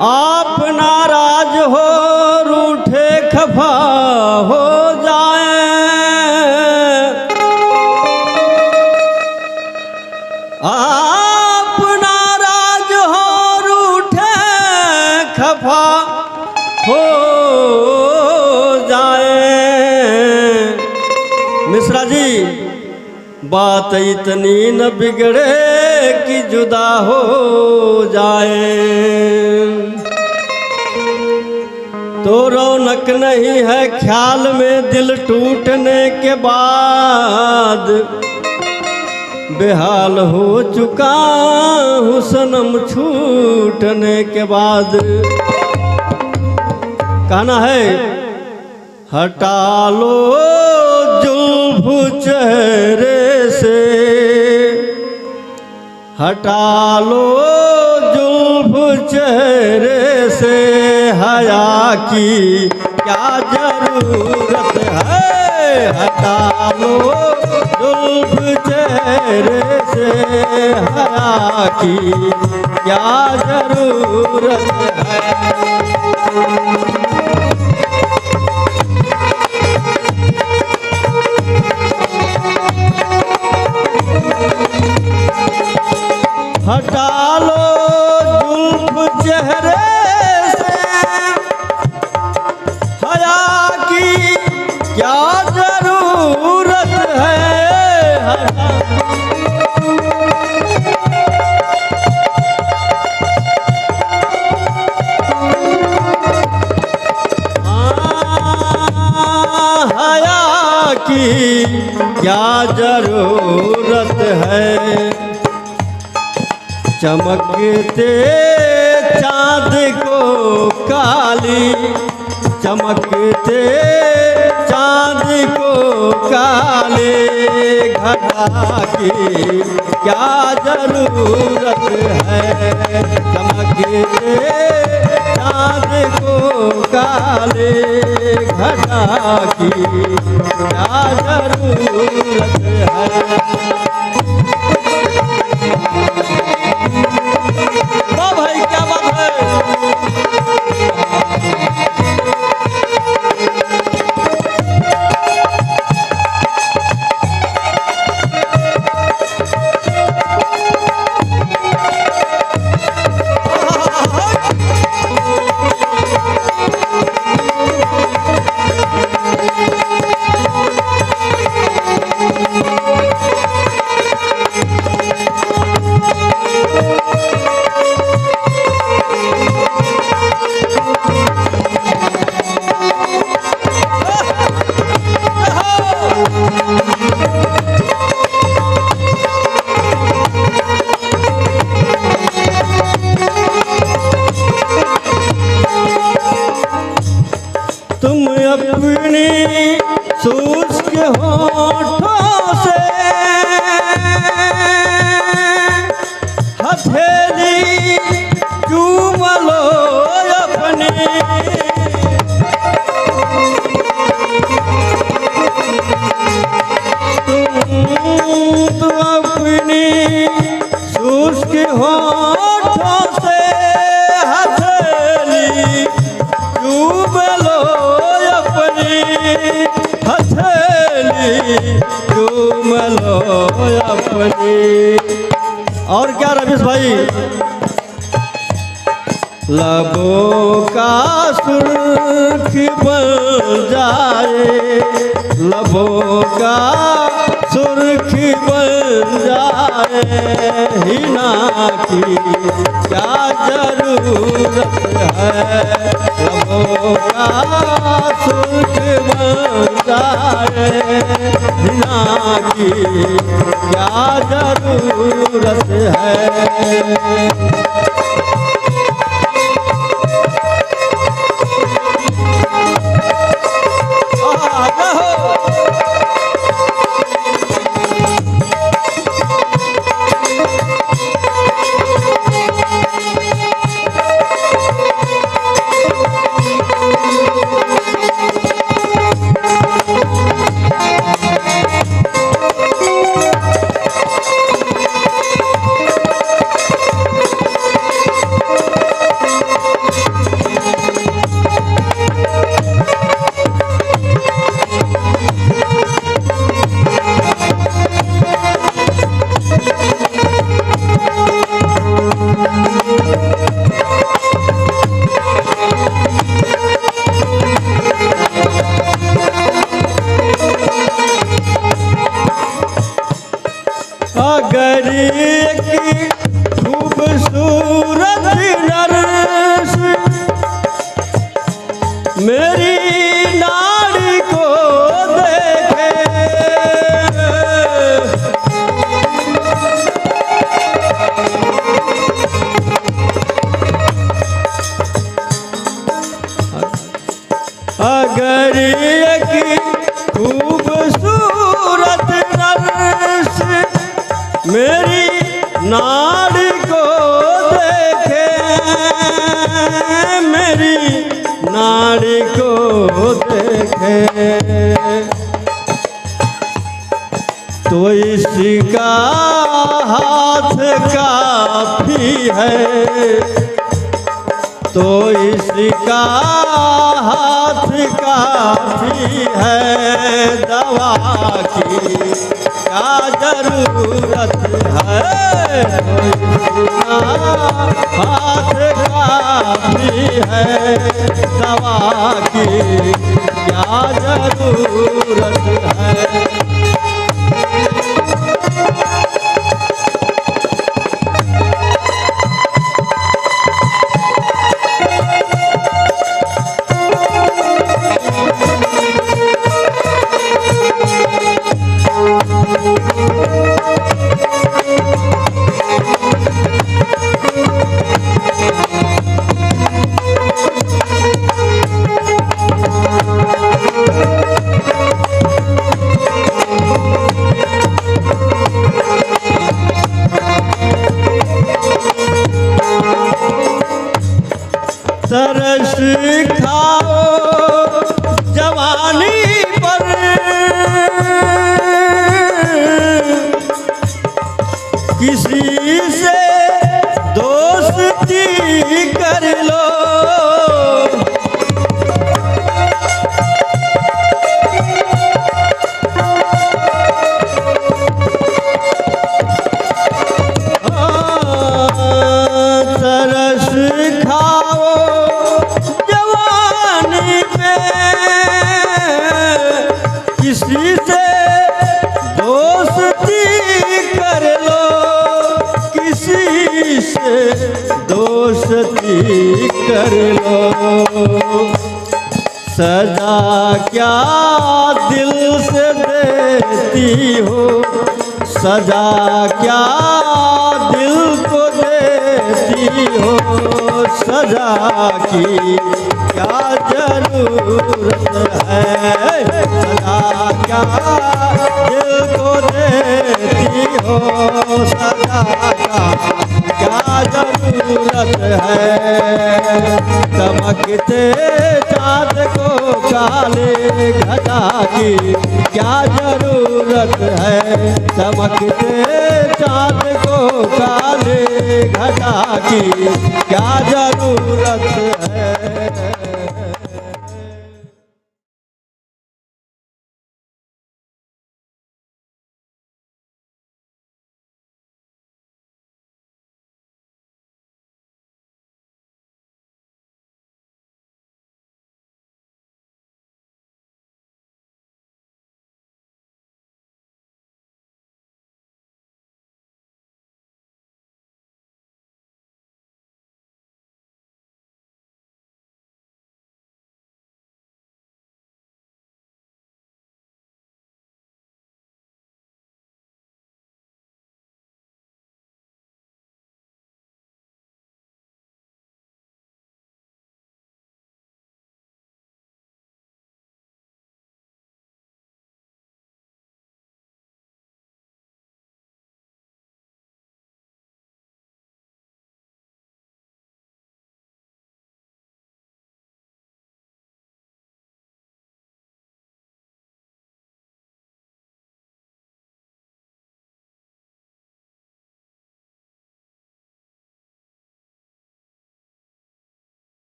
आप नाराज हो रूठे खफा हो जाए, आप नाराज हो रूठे खफा हो जाए। मिश्रा जी, बात इतनी न बिगड़े कि जुदा हो जाए, तो रौनक नहीं है ख्याल में दिल टूटने के बाद। बेहाल हो चुका हूँ सनम छूटने के बाद। कहना है, हटा लो जुल्फ चेहरे से, हटा लो जुल्फ चेहरे से, हया की क्या जरूरत है। हटा लो जुल्फ चेहरे से, हया की क्या जरूरत है। हटा लो जुल्फ चेहरे से, हया की क्या जरूरत है। हया की क्या जरूरत है। चमकते चाँद को काली, चमकते चाँद को काले घटा की क्या जरूरत है। चमकते चाँद को काले घटा की क्या जरूरत है। भाई क्या बात है। तुम अपनी शुष्क होठों से हथेली चूम लो अपनी। तुम अपनी शुष्क होठों से हथेली चूम लो अपनी, हथेली चूम लो अपनी। और क्या रमेश भाई, लबों का सुर्ख बन जाए, लबों का सुर्ख बन जाए, हिना की क्या जरूरत है। लबों का सुर्ख बन जाए, हिना की क्या जरूरत है। मेरी नारी को देखे तो इसका हाथ काफी है, तो इसका हाथ काफी है, दवा की क्या जरूरत है, तो इसका हाथ काफी है, दवा की क्या जरूरत है। तरस खाओ जवानी पर, किसी से दोस्ती कर लो, तरस खाओ किसी से दोस्ती कर लो, किसी से दोस्ती कर लो, सजा क्या दिल से देती हो, सजा क्या दिल को देती हो, सजा की क्या जरूरत है, सजा क्या दिल को देती हो, सजा का क्या जरूरत है। चमकते चाँद को काले घटा की क्या जरूरत है, चमकते चाँद को काले घटा की